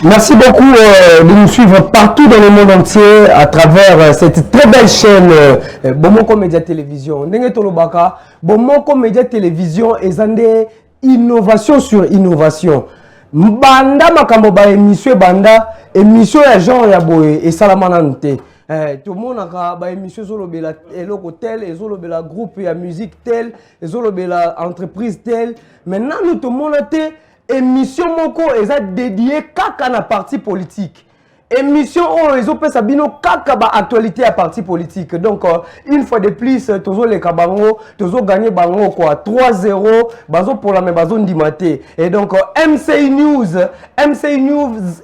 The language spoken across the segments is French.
Merci beaucoup de nous suivre partout dans le monde entier à travers cette très belle chaîne Bomoko Média Télévision. Ndenge Tolobaka, Bomoko Média Télévision est une innovation sur innovation. Banda makambo ba émission banda émission ya genre ya boye et salamanante. Tout le monde a ba émission zolobela eloko tel et zolobela groupe ya musique tel et zolobela entreprise tel. Maintenant nous tout le monde émission moko est dédiée kaka na parti politique. Émission où ils ont fait sabino kaka ba actualité à parti politique. Donc une fois de plus tozo les kabango, tozo gagné bango quoi 3-0, bazo pour la même bazo ndimate. Et donc MCI News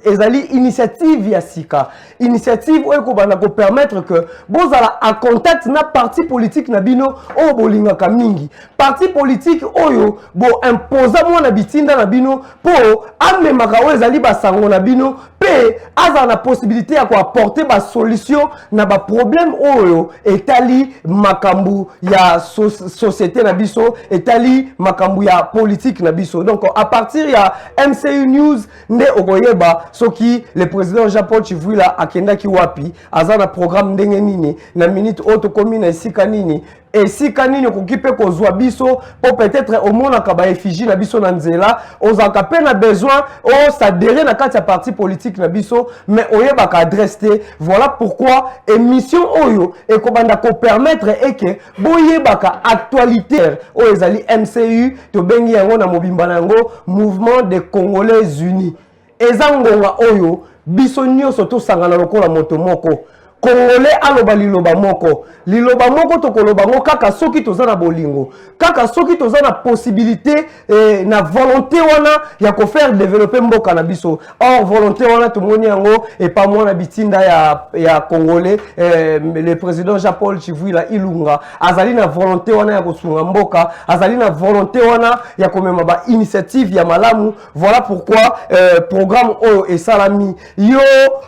ezali initiative ya sika. Initiative où ko bana ko permettre que bozala à contact na parti politique na bino o bolinga kamingi. Parti politique oyo bo imposa mo na bitinda na bino po amemaka o ezali basango na bino pe azana possibilité à quoi apporter ba solution na ba problème oyo etali makambu ya société na biso etali makambu ya politique na biso. Donc à partir ya MCU News nde okoyeba soki le président Jean-Paul Chivuila akenda ki wapi azana programme ndenge nini na minute auto commune esika nini et si kanini kokipe kozwa biso pour peut-être au monde akaba effigie na biso na nzela ozaka pe na besoin o s'adhérer na kati ya parti politique na biso mais oyeba ka adresse te. Voilà pourquoi émission oyo e ko banda ko permettre et que boyeba ka actualité o ezali MCU to bengi yango na mobimba nango mouvement des Congolais unis ezangonga oyo biso nyonso to sangana lokola moto moko Congolais aloba liloba moko to koloba ngo kaka soki tozana bolingo kaka soki tozana possibilité na volonté wana ya ko faire développer mboka na biso. Or volonté wana to moni yango et pas moi na bitinda ya Congolais le président Jean-Paul Chivuila Ilunga azali na volonté wana ya kosunga mboka azali na volonté wana ya komema ba initiative ya malamu. Voilà pourquoi programme oyo et salami yo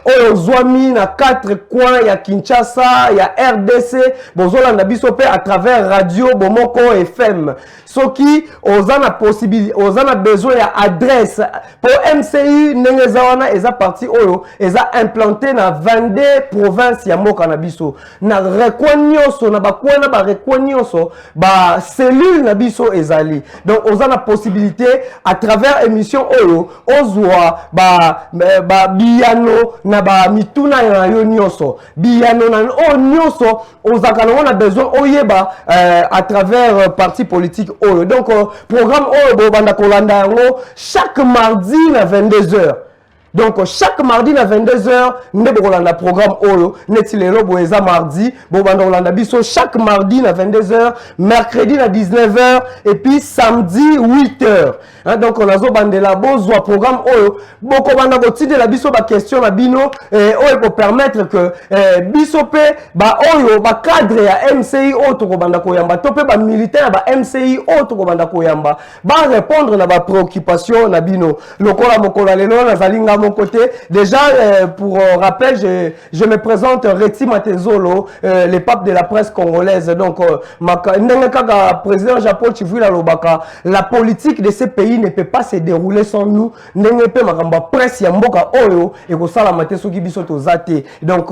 oyo zwami na 4 coins ya Kinshasa, ya RDC, bozolanda biso pe à travers radio Bomoko FM. Soki ozana possibilité, ozana besoin ya adresse pour MCU nengezawana eza parti oyo eza implanté na 22 provinces ya mboka na biso. Na rekonyoso na bakwana ba rekonyoso ba cellule na biso ezali. Donc ozana possibilité à travers émission oyo ozwa ba biano na ba mituna ya yonyoso. Biyano na o nyonso ozakana on a besoin oyeba à travers parti politique oyo. Donc programme oyo bo banda kolanda yango chaque mardi à 22h. Donc chaque mardi à 22h nde bolanda programme oyo neti lelo boeza mardi bo banda kolanda biso chaque mardi à 22h, mercredi à 19h et puis samedi 8h. Hein, donc on a zo bandela bozwa programme oyo boko banda botide la biso ba question na bino oyo pour permettre que biso pe ba oyo ba cadre ya MCI oyo ko banda koyamba to pe ba militaire ba MCI oyo ko banda koyamba ba répondre na ba préoccupation na bino lokola mokola lelo na zalinga mon côté. Déjà, pour rappel, je me présente Reti Matezolo, le pape de la presse congolaise. Donc, président Jean-Paul Chivuila Lobaka, la politique de ces pays ne peut pas se dérouler sans nous. Presse Yamboka Oyo et Kosala Matesuki Bisoto Zate. Donc,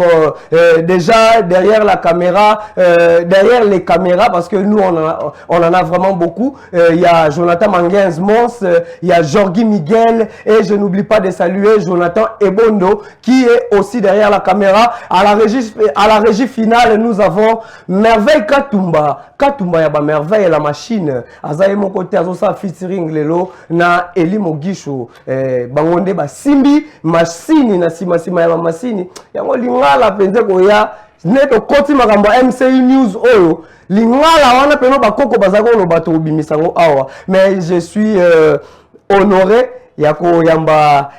déjà, derrière la caméra, derrière les caméras, parce que nous, on en a vraiment beaucoup. Il y a Jonathan Mangens Mons, il y a Jorgi Miguel, et je n'oublie pas de saluer Jonathan Ebondo qui est aussi derrière la caméra. À la régie finale, nous avons Merveille Katumba. Katumba yaba Merveille la machine. Azaye mon côté azosa featuring lelo na Eli Mogisho. Bangonde ba simbi machine na sima yaba machine. Yango lingala penze ko ya neto koti makambo MCU News oyo. Lingala wana peno bakoko bazako lo bato bimisango awa. Mais je suis honoré Yako Yamba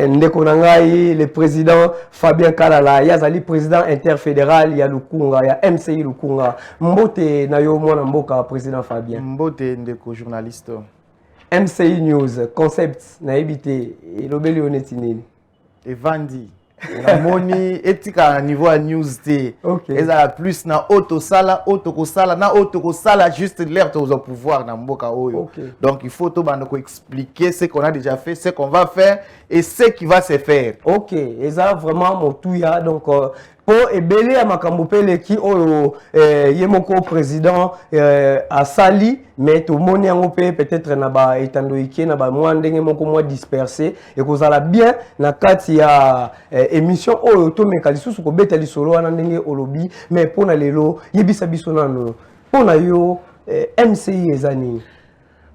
ndeko nangai le président Fabien Kalala yazali président interfédéral ya Lukunga ya MCI Lukunga. Mbote na yo mwana mboka président Fabien. Mbote ndeko journaliste. MCI News concept na ebité elobeli oneti nini. Evandi. Na moni etika à niveau à news té. Ok. Et ça plus na auto sala juste l'air au pouvoir na mboka oyo. Ok. Donc il faut tout bando expliquer ce qu'on a déjà fait, ce qu'on va faire et ce qui va se faire. Ok, et ça vraiment mon tout ya donc pour ebele ya makambo pele ki oyo yemoko président a sali mais tout moni yango pe peut-être na ba etandoike na ba mwa ndenge moko mwa dispersé et kozala bien na kati ya émission oyo to mekalisusu ko beta lisolo wana ndenge olobi mais pona lelo yebisa biso nano pona yo MCI ezani.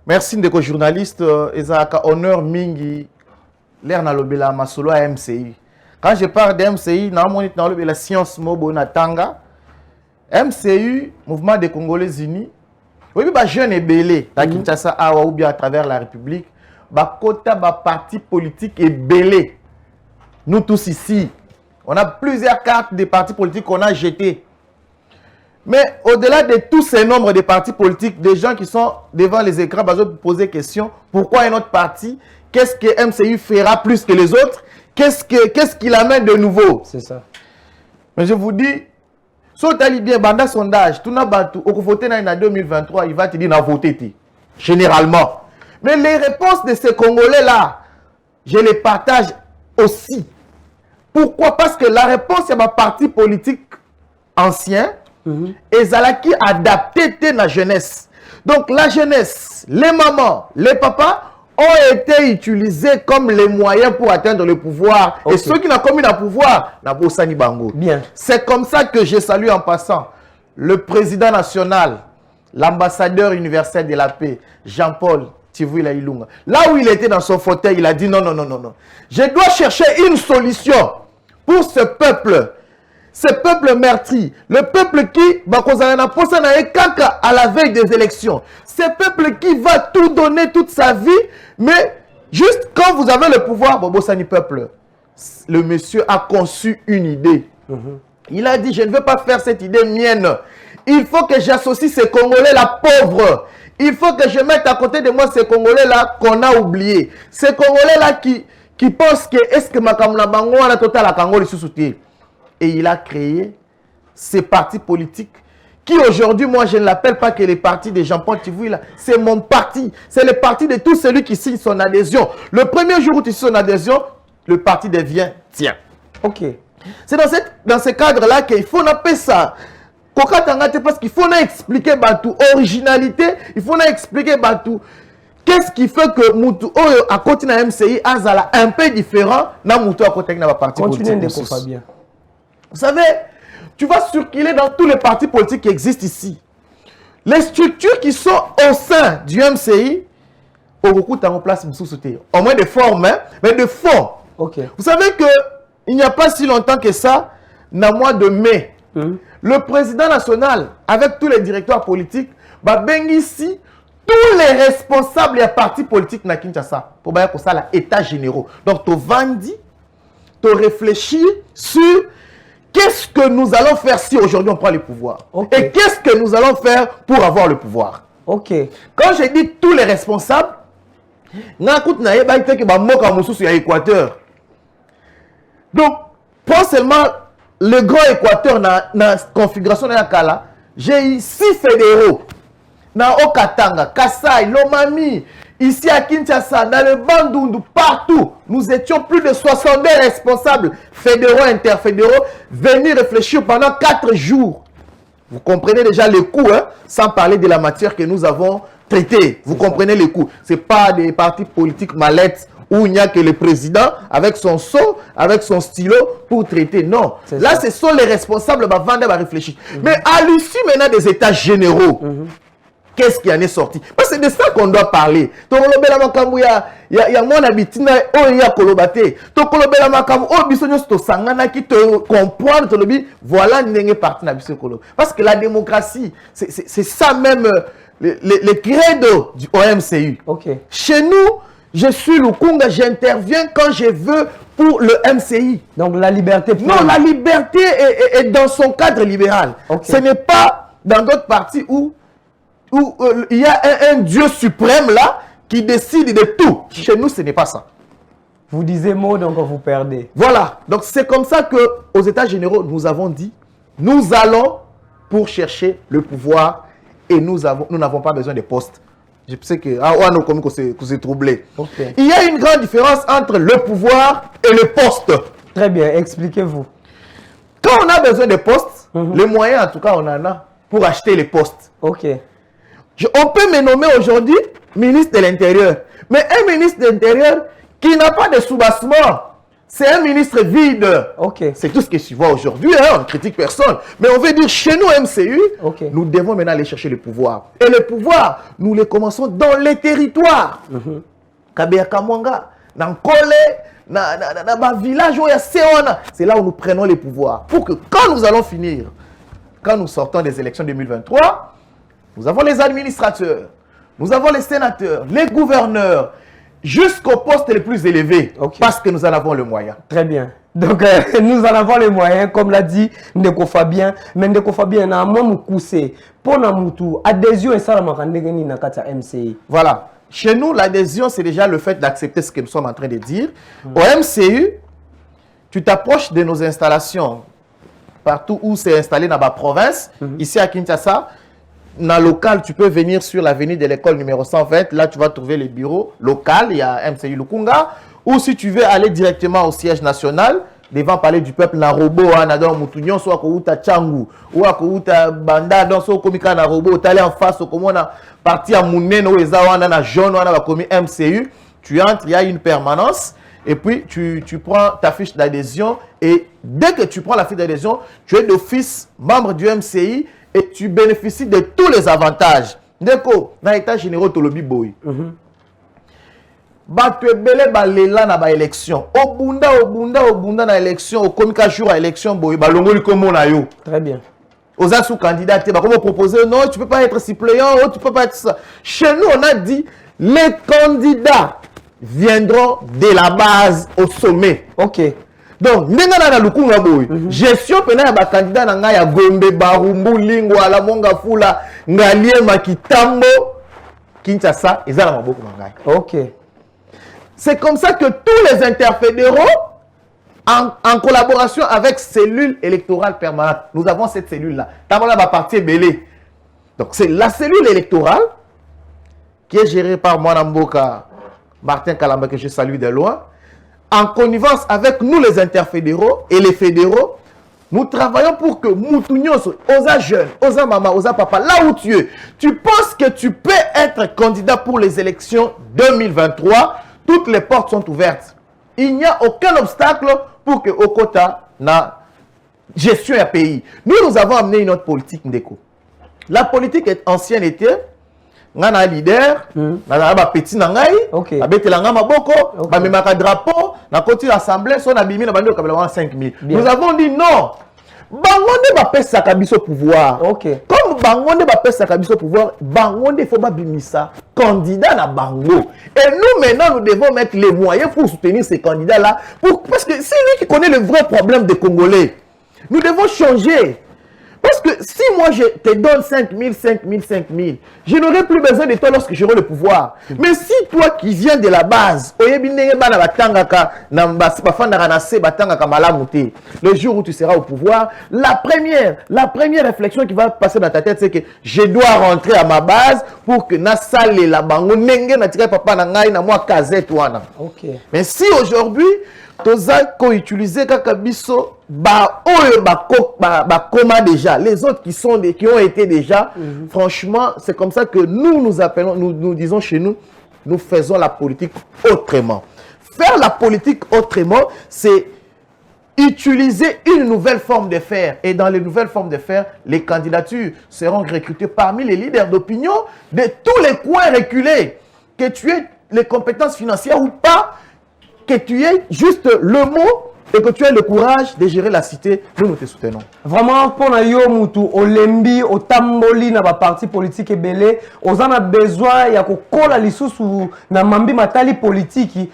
Merci ndeko journaliste ezaka honneur mingi l'air na lobela masolo à MCI. Quand je parle d'MCI, dans la science mobo na tanga, MCU, Mouvement des Congolais Unis, oui, bah jeune et belé, à Kinshasa, ou bien à travers la République, bah quota, bah parti politique et belé. Nous tous ici, on a plusieurs cartes des partis politiques qu'on a jetés. Mais au-delà de tous ces nombres de partis politiques, des gens qui sont devant les écrans, bah, pour poser question, pourquoi un autre parti, qu'est-ce que MCU fera plus que les autres? Qu'est-ce qu'il amène de nouveau? C'est ça. Mais je vous dis, si tu as bien banda sondage, tout n'a pas au voter en 2023, il va te dire n'a voté généralement. Mais les réponses de ces Congolais là, je les partage aussi. Pourquoi? Parce que la réponse c'est ma parti politique ancien et Zalaki adapté à la jeunesse. Donc la jeunesse, les mamans, les papas ont été utilisés comme les moyens pour atteindre le pouvoir. Okay. Et ceux qui n'ont commis le pouvoir, n'a pas Sani Bango. Bien. C'est comme ça que je salue en passant le président national, l'ambassadeur universel de la paix, Jean-Paul Tivouila Ilunga. Là où il était dans son fauteuil, il a dit non, non, non, non, non. Je dois chercher une solution pour ce peuple. Ce peuple meurtri, le peuple qui à la veille des élections, ce peuple qui va tout donner toute sa vie, mais juste quand vous avez le pouvoir, Bobo Sani peuple, le monsieur a conçu une idée. Il a dit, je ne veux pas faire cette idée mienne. Il faut que j'associe ces Congolais-là pauvres. Il faut que je mette à côté de moi ces Congolais-là qu'on a oubliés. Ces Congolais-là qui pensent que est-ce que ma Bango a la totale à Congolais sous-soutien. Et il a créé ces partis politiques qui aujourd'hui, moi je ne l'appelle pas que les partis de Jean-Paul Tivouila, c'est mon parti. C'est le parti de tout celui qui signe son adhésion. Le premier jour où tu signes son adhésion, le parti devient tien. Ok. C'est dans ce cadre-là qu'il faut appeler ça. Parce qu'il faut expliquer Batou originalité, il faut expliquer Batou. Qu'est-ce qui fait que Moutou à côté de MCI Azala un peu différent na Moutou à côté de la parti politique. Continuez de Fabien. Vous savez, tu vas circuler dans tous les partis politiques qui existent ici. Les structures qui sont au sein du MCI, au beaucoup en place, au moins de forme, hein, mais de fond. Okay. Vous savez qu'il n'y a pas si longtemps que ça, dans le mois de mai, le président national, avec tous les directeurs politiques, va ici tous les responsables des partis politiques na Kinshasa pour ça l'état généraux. Donc, tu vendis, tu réfléchis sur qu'est-ce que nous allons faire si aujourd'hui on prend le pouvoir. Okay. Et qu'est-ce que nous allons faire pour avoir le pouvoir. Ok. Quand j'ai dit tous les responsables, donc, pas seulement le grand Équateur dans la configuration de la Kala, j'ai eu 6 fédéraux. Dans Okatanga, Kassai, Lomami, ici à Kinshasa, dans le Bandundu, partout, nous étions plus de 62 responsables fédéraux, interfédéraux, venus réfléchir pendant 4 jours. Vous comprenez déjà les coûts, hein, sans parler de la matière que nous avons traitée. Vous comprenez les coûts. Ce n'est pas des partis politiques mallettes où il n'y a que le président avec son seau, avec son stylo pour traiter. Non. Là, ce sont les responsables qui vont réfléchir. Mais à l'issue maintenant des états généraux, qu'est-ce qui en est sorti? Parce que c'est de ça qu'on doit parler. Il y a mon habitant, il y a Kolobate. Voilà une partie de parce que la démocratie, c'est ça même le credo du OMCU. Okay. Chez nous, je suis Lukunga, j'interviens quand je veux pour le MCI. Donc la liberté. Non, la liberté est dans son cadre libéral. Okay. Ce n'est pas dans d'autres partis où il y a un Dieu suprême là qui décide de tout. Chez nous, ce n'est pas ça. Vous disiez mot, donc vous perdez. Voilà. Donc c'est comme ça qu'aux États généraux, nous avons dit, nous allons pour chercher le pouvoir et nous n'avons pas besoin de postes. Je sais que c'est troublé. Okay. Il y a une grande différence entre le pouvoir et le poste. Très bien, expliquez-vous. Quand on a besoin de postes, les moyens en tout cas on en a pour acheter les postes. Ok. On peut me nommer aujourd'hui ministre de l'Intérieur. Mais un ministre de l'Intérieur qui n'a pas de soubassement, c'est un ministre vide. Okay. C'est tout ce que je vois aujourd'hui. Hein? On ne critique personne. Mais on veut dire, chez nous, MCU, nous devons maintenant aller chercher le pouvoir. Et le pouvoir, nous le commençons dans les territoires. Kabea Kamwanga, dans Kole, dans le village où il y a Seona. C'est là où nous prenons les pouvoirs. Pour que quand nous allons finir, quand nous sortons des élections 2023, nous avons les administrateurs, nous avons les sénateurs, les gouverneurs, jusqu'au poste le plus élevé, parce que nous en avons le moyen. Très bien. Donc, nous en avons les moyens, comme l'a dit Ndeko Fabien. Mais Ndeko Fabien, na moi moukousé, pour na moutou, adhésion et ça la makandegeni na kata MCI. Voilà. Chez nous, l'adhésion, c'est déjà le fait d'accepter ce que nous sommes en train de dire. Au MCU, tu t'approches de nos installations, partout où c'est installé dans ma province, ici à Kinshasa. Dans le local, tu peux venir sur l'avenue de l'école numéro 120. Là, tu vas trouver les bureaux locaux. Il y a MCU Lukunga. Ou si tu veux aller directement au siège national, devant parler du peuple, na robo, na dans Moutounion, soit à Tchangu, ou à Banda, dans ce komika na robo, tu allé en face, comme on a parti à Mounen, ou Ezawana, na jaune, on a commis MCU. Tu entres, il y a une permanence. Et puis, tu prends ta fiche d'adhésion. Et dès que tu prends la fiche d'adhésion, tu es d'office membre du MCI. Et tu bénéficies de tous les avantages. Ndeko, dans l'état général, tu le boy. Tu es belé balela na ba élection. Obunda na élection, au komika jour à élection boy, balongoli comme na yo. Très bien. Aux sous candidat, tu vas proposer non, tu peux pas être suppléant, tu peux pas être ça. Chez nous, on a dit les candidats viendront de la base au sommet. Ok. Donc, na lukunga boy. Gestion pena ya ba candidat na nga ya Gombe, Barumbu, Lingwa, la Monga Fula, Ngalie Makitambo, Kinshasa, et ça la maboko na ngai. Ok. C'est comme ça que tous les interfédéraux, en collaboration avec cellule électorale permanente, nous avons cette cellule-là. D'abord, la partie belé. Donc, c'est la cellule électorale qui est gérée par Mwana Mboka, Martin Kalamba, que je salue de loin. En connivence avec nous les interfédéraux et les fédéraux, nous travaillons pour que Moutounios, aux jeunes, aux mamas, aux papas, là où tu es, tu penses que tu peux être candidat pour les élections 2023, toutes les portes sont ouvertes. Il n'y a aucun obstacle pour que Okota na gestion à pays. Nous avons amené une autre politique, Ndeko. La politique ancienne était ngana leader, na ba petit na ngai, ba betela nga maboko, ba memaka drapeau, na koti l'assemblée, so na bimi na bandi okabela 5000. Nous avons dit non. Bangonde ba pesa kabiso pouvoir. Comme bangonde ba pesa kabiso pouvoir, bangonde faut ba bimisa candidat na bango. Et nous maintenant nous devons mettre les moyens pour soutenir ces candidats là parce que c'est lui qui connaît le vrai problème des Congolais. Nous devons changer. Parce que si moi je te donne 5000, je n'aurai plus besoin de toi lorsque j'aurai le pouvoir. Mais si toi qui viens de la base, le jour où tu seras au pouvoir, la première réflexion qui va passer dans ta tête, c'est que je dois rentrer à ma base pour que na salle la bango nenge na tika papa na ngai na moi kazette wana. Mais si aujourd'hui toza ko utiliser kaka biso ba oyo ba koma déjà les autres qui ont été déjà franchement c'est comme ça que nous appelons nous disons chez nous nous faisons la politique autrement. Faire la politique autrement, c'est utiliser une nouvelle forme de faire. Et dans les nouvelles formes de faire, les candidatures seront recrutées parmi les leaders d'opinion de tous les coins reculés. Que tu aies les compétences financières ou pas, que tu aies juste le mot et que tu aies le courage de gérer la cité, nous te soutenons. Vraiment, pour yo mutu, olembi, otamboli na ba parti politique ebele, on a besoin ya ko kola lisusu na mambi matali politique,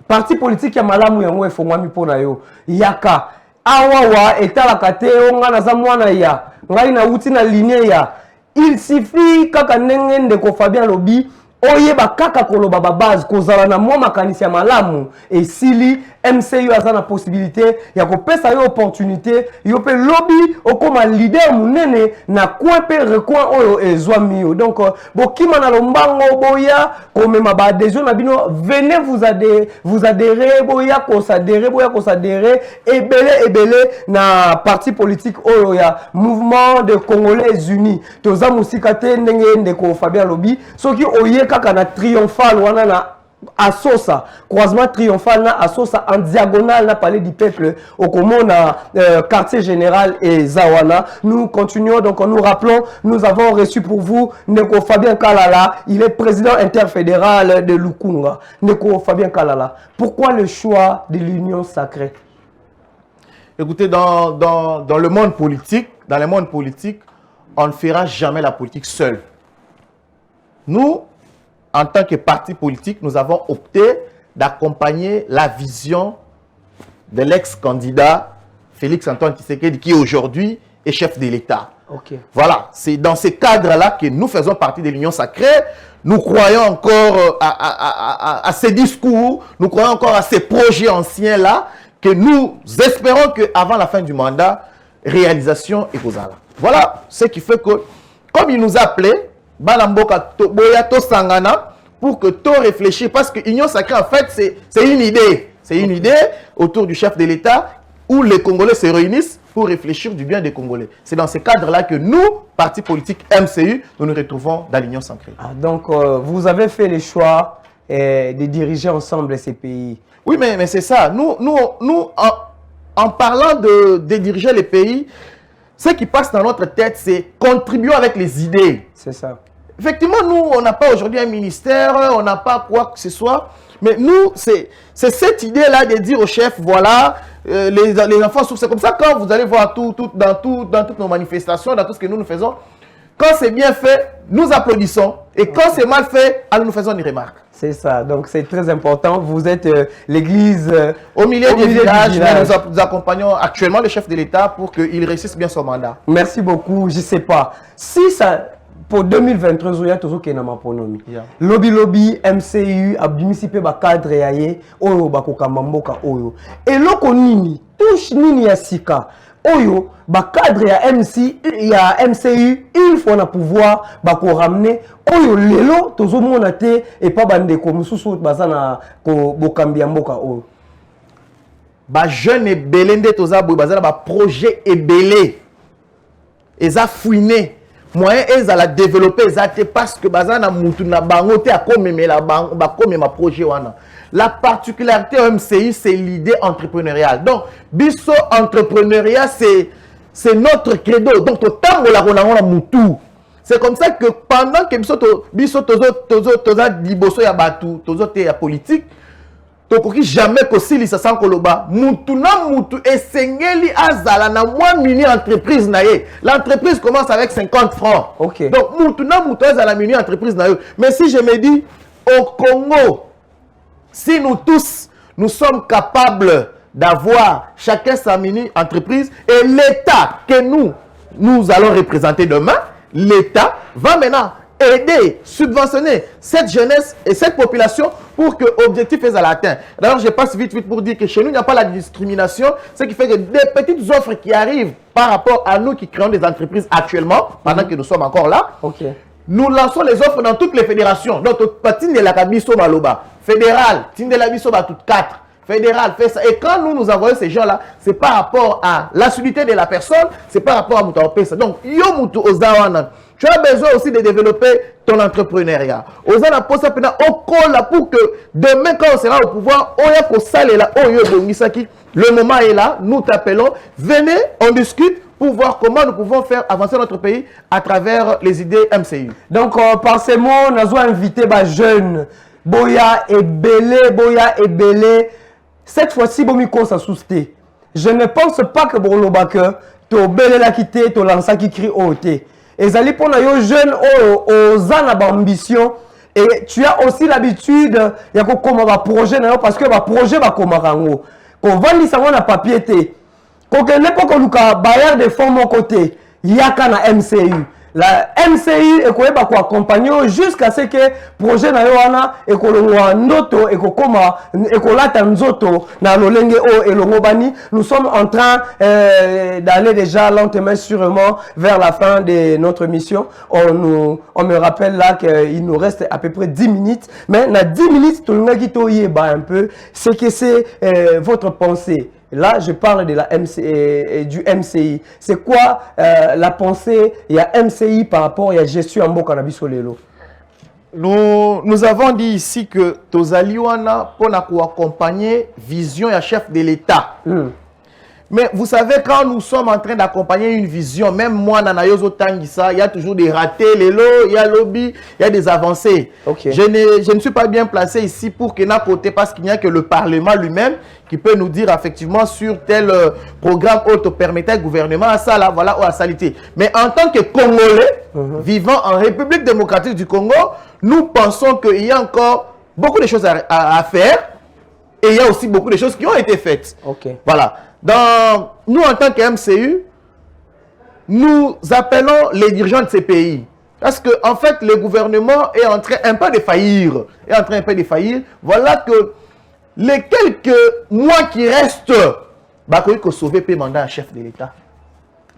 parti politique ya malamu yango efongwami pona yo. Yaka awawa etalaka te onga na za mwana ya, ngai na uti na ligne ya. Il suffit kaka ndenge Ndeko Fabien lobi oyeba kaka koloba ba base kozala na mwa makanisi ya malamu esili MCU aza na possibilité ya kopesa yo opportunité yo pe lobby okoma leader munene na coin pe recoin oyo ezwami yo. Donc bokima na lombango boya komema ba adhésion na bino, venez vous adhérer boya ko s'adhérer ebele na parti politique oyo ya mouvement de Congolais unis. Toza musikate ndenge ndeko Fabien Lobi soki oye kaka na triomphal wana na Asosa, croisement triomphal na Asosa en diagonale na palais du peuple au Komona quartier général et Zawana. Nous continuons, donc nous rappelons, nous avons reçu pour vous Neko Fabien Kalala, il est président interfédéral de Lukunga. Neko Fabien Kalala, pourquoi le choix de l'union sacrée? Écoutez, dans le monde politique, on ne fera jamais la politique seul. Nous, en tant que parti politique, nous avons opté d'accompagner la vision de l'ex-candidat Félix-Antoine Tshisekedi, qui aujourd'hui est chef de l'État. Okay. Voilà, c'est dans ce cadre-là que nous faisons partie de l'Union sacrée. Nous croyons encore à ces discours, nous croyons encore à ces projets anciens-là, que nous espérons qu'avant la fin du mandat, réalisation est causale. Voilà ce qui fait que, comme il nous a appelé, Balamboka Boya to Sangana, pour que tout réfléchisse, parce que l'Union sacrée, en fait, c'est une idée. C'est une idée autour du chef de l'État où les Congolais se réunissent pour réfléchir du bien des Congolais. C'est dans ce cadre-là que nous, parti politique MCU, nous nous retrouvons dans l'Union sacrée. Ah, donc, vous avez fait le choix de diriger ensemble ces pays. Oui, mais c'est ça. Nous en parlant de diriger les pays, ce qui passe dans notre tête, c'est contribuer avec les idées. C'est ça. Effectivement, nous, on n'a pas aujourd'hui un ministère, on n'a pas quoi que ce soit. Mais nous, c'est cette idée-là de dire au chef, voilà, les enfants souffrent. C'est comme ça, quand vous allez voir dans toutes nos manifestations, dans tout ce que nous faisons, quand c'est bien fait, nous applaudissons. Et quand c'est mal fait, alors nous faisons une remarque. C'est ça, donc c'est très important. Vous êtes l'église au milieu du village. Nous accompagnons actuellement le chef de l'État pour qu'il réussisse bien son mandat. Merci beaucoup. Je ne sais pas. Si ça, pour 2023, il y a toujours qui est dans ma pronomie. Lobby, MCU, Abdimisipe, Bakadre, Yaye, Oyo, Bakokamamboka, Oyo. Et loko nini, touche nini ya sika. Oyo, cadre ya MCU, il faut na pouvoir bako ramener oyo lelo tozo mona te et pas bande ko mususu bazana ko bokambi mboka oyo. Ba jeune et belende toza boy bazana ba projet et belé. Eza fouiné. Moyen ezala développer ezate parce que bazana mutu na bango te akomemela bango ba komema projet wana. La particularité au MCI, c'est l'idée entrepreneuriale. Donc, biso entrepreneuriat, c'est notre credo. Donc, c'est comme ça que pendant que biso toza diboso ya batu, tozo te ya politique, tokoki jamais possible ça sans koloba. Mutu na mutu esengeli azala na moins mini entreprise na ye. L'entreprise commence avec 50 francs. Okay. Donc, mutu na mutu azala mini entreprise na ye. Mais si je me dis, au Congo, si nous tous, nous sommes capables d'avoir chacun sa mini-entreprise et l'État que nous allons représenter demain, l'État va maintenant aider, subventionner cette jeunesse et cette population pour que l'objectif soit atteint. D'ailleurs, je passe vite pour dire que chez nous, il n'y a pas la discrimination, ce qui fait que des petites offres qui arrivent par rapport à nous qui créons des entreprises actuellement, pendant que nous sommes encore là, nous lançons les offres dans toutes les fédérations. Donc, Tine de la Kabiso Maloba, fédéral, Tine de la Bisoba, toutes 4. Fédéral fait ça. Et quand nous envoyons ces gens-là, c'est par rapport à l'assiduité de la personne, c'est par rapport à Moutao. Donc, yo Moutou Ozawana, tu as besoin aussi de développer ton entrepreneuriat. Ozana posa pena okola pour que demain, quand on sera au pouvoir, oya ko sale la oyo bongisaki. Le moment est là, nous t'appelons. Venez, on discute pour voir comment nous pouvons faire avancer notre pays à travers les idées MCU. Donc, par ces mots, nous avons invité les jeunes, Boya et Belé. Cette fois-ci, Bomiko s'est sousté. Je ne pense pas que Bolobaka, to Belé l'a quitté, to lança qui crie OT. Et Zali pour les jeunes, aux ambition. Et tu as aussi l'habitude, il y a comme un projet, parce que le projet va comme un rango. Quand on va un papier, quand on n'a pas qu'on bailleur de fonds mon côté, il y a qu'un MCU. la MCI ekoyeba ko accompagner jusqu'à ce que projet na yo wana ekolongwa ndoto ekokoma ekolata nzoto na lolenge o elongo bani. Nous sommes en train d'aller déjà lentement sûrement vers la fin de notre mission. On me rappelle là qu'il nous reste à peu près 10 minutes, mais na 10 minutes tout le monde qui toyeba un peu ce que c'est votre pensée. Là, je parle de la du MCI. C'est quoi la pensée? Il y a MCI par rapport à la gestion en bon cannabis solelo. Nous avons dit ici que Tozaliwana pour accompagner vision et chef de l'État. Mais vous savez, quand nous sommes en train d'accompagner une vision, même moi, Nanayozo Tangisa, il y a toujours des ratés, les lots, il y a lobby, il y a des avancées. Okay. Je ne suis pas bien placé ici pour que d'un côté, parce qu'il n'y a que le Parlement lui-même qui peut nous dire effectivement sur tel programme auto-permettant le gouvernement à ça, là, voilà, ou à salité. Mais en tant que Congolais, vivant en République démocratique du Congo, nous pensons qu'il y a encore beaucoup de choses à faire et il y a aussi beaucoup de choses qui ont été faites. Okay. Voilà. Nous, en tant que MCU, nous appelons les dirigeants de ces pays. Parce que, en fait, le gouvernement est en train un peu de faillir. Voilà que les quelques mois qui restent, il faut sauver le mandat à chef de l'État.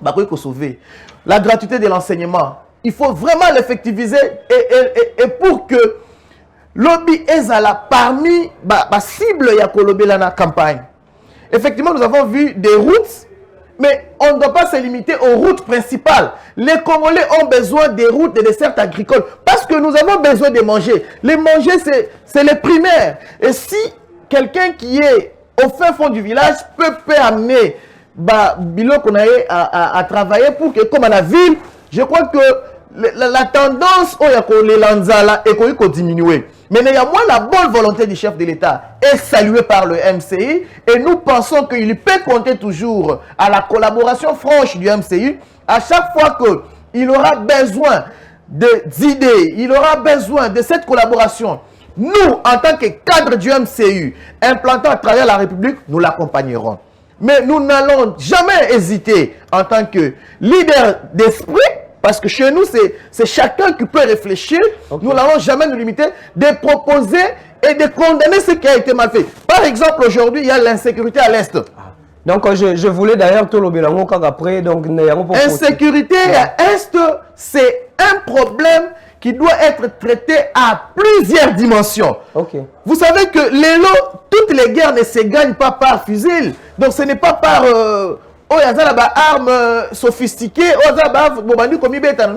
Il faut sauver la gratuité de l'enseignement. Il faut vraiment l'effectiviser et pour que lobby est parmi la cible de la campagne. Effectivement, nous avons vu des routes, mais on ne doit pas se limiter aux routes principales. Les Congolais ont besoin des routes, des desserts agricoles, parce que nous avons besoin de manger. Les manger, c'est les primaires. Et si quelqu'un qui est au fin fond du village peut amener Bilo qu'on a à travailler pour que, comme à la ville, je crois que la tendance les lanzala est diminuer. Mais néanmoins, la bonne volonté du chef de l'État est saluée par le MCI et nous pensons qu'il peut compter toujours à la collaboration franche du MCI à chaque fois qu'il aura besoin d'idées, il aura besoin de cette collaboration. Nous, en tant que cadre du MCU, implantant à travers la République, nous l'accompagnerons. Mais nous n'allons jamais hésiter en tant que leader d'esprit. Parce que chez nous, c'est chacun qui peut réfléchir. Okay. Nous n'allons jamais nous limiter de proposer et de condamner ce qui a été mal fait. Par exemple, aujourd'hui, il y a l'insécurité à l'Est. Donc, je voulais d'ailleurs tout le après. Donc, insécurité à l'Est, c'est un problème qui doit être traité à plusieurs dimensions. Okay. Vous savez que toutes les guerres ne se gagnent pas par fusil. Donc, ce n'est pas par... il y a des armes sophistiquées,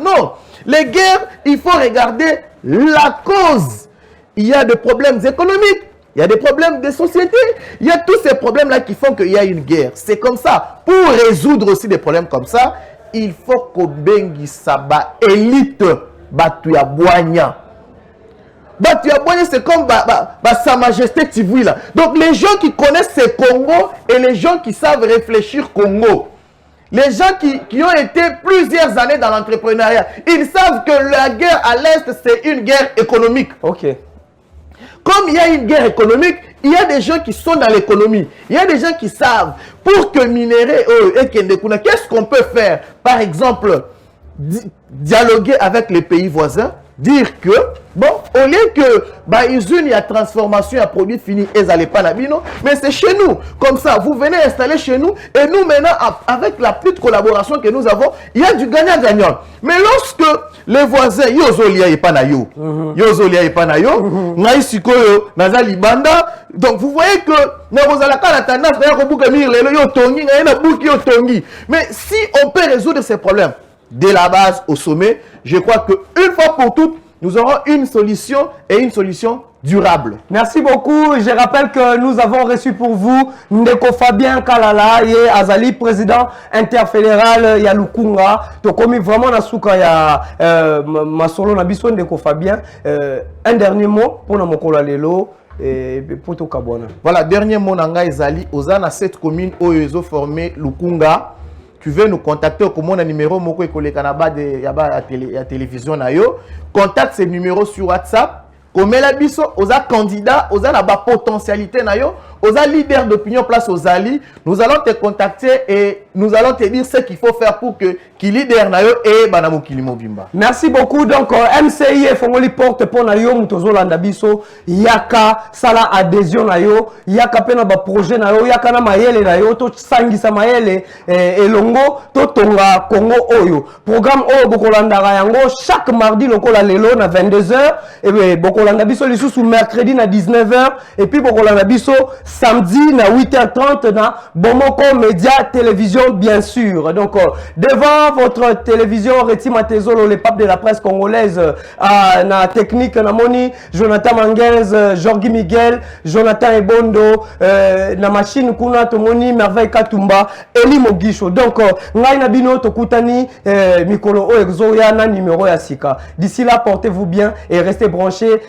non. Les guerres, il faut regarder la cause. Il y a des problèmes économiques, il y a des problèmes de société, il y a tous ces problèmes-là qui font qu'il y a une guerre. C'est comme ça. Pour résoudre aussi des problèmes comme ça, il faut qu'on bengi saba élite batuya boigna. C'est comme Sa Majesté Tivui là. Donc les gens qui connaissent ce Congo et les gens qui savent réfléchir Congo, les gens qui ont été plusieurs années dans l'entrepreneuriat, ils savent que la guerre à l'Est, c'est une guerre économique. Okay. Comme il y a une guerre économique, il y a des gens qui sont dans l'économie. Il y a des gens qui savent pour que minerai qu'est-ce qu'on peut faire? Par exemple, dialoguer avec les pays voisins. Dire que, bon, au lieu que, il y a transformation, il y a produit fini, et n'allez pas mais c'est chez nous. Comme ça, vous venez installer chez nous, et nous maintenant, avec la petite collaboration que nous avons, il y a du gagnant-gagnant. Mais lorsque les voisins, yozolia et panayo, donc vous voyez que, mais si on peut résoudre ces problèmes, de la base au sommet, je crois qu'une fois pour toutes, nous aurons une solution et une solution durable. Merci beaucoup. Je rappelle que nous avons reçu pour vous Ndeko Fabien Kalala, et Azali, président interfédéral Yalukunga. Donc, comme vraiment na souka ya Masolo Nabiso Ndeko Fabien, un dernier mot pour nos mokola lelo. Et pour tout Kabona. Voilà, dernier mot nanga Ezali, Ozana 7 communes Oyezo formé Lukunga. Tu veux nous contacter, comme on a numéro moko école Kanaba de la télévision na yo. Contacte ce numéro sur WhatsApp. Comme la biso, oza candidat, oza na ba potentialité na yo, oza leader d'opinion place aux Ali. Nous allons te contacter et nous allons te dire ce qu'il faut faire pour que leader na yo et banamo kilimo bimba. Merci beaucoup. Donc MCI et Fongoli porte pour na yo mutozo landa biso yaka sala adhésion na yo yaka pena ba projet na yo yaka na mayele na yo to sangisa mayele elongo to tonga Congo oyo. Programme oyo bokolanda yango chaque mardi lokola lelo na 22h et bien bokolanda biso lisusu mercredi na 19h et puis bokolanda biso samedi na 8h30 na Bomoko Média Télévision bien sûr. Donc devant votre télévision Retima Tezolo, le pape de la presse congolaise, na technique na moni Jonathan Manguez, Jorgi Miguel, Jonathan Ebondo, na machine kuna tomoni Merveille Katumba, Eli Mogisho. Donc ngai na bino tokutani mikolo o exoya na numéro ya sika. D'ici là, portez-vous bien et restez branchés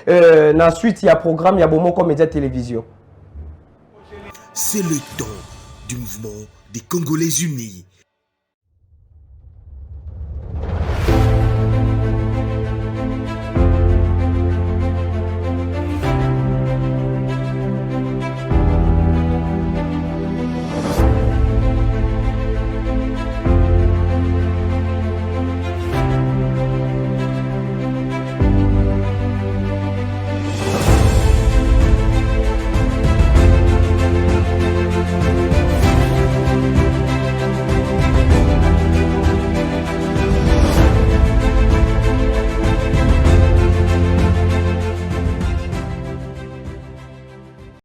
na suite ya programme ya Bomoko Média Télévision. C'est le temps du mouvement des Congolais unis.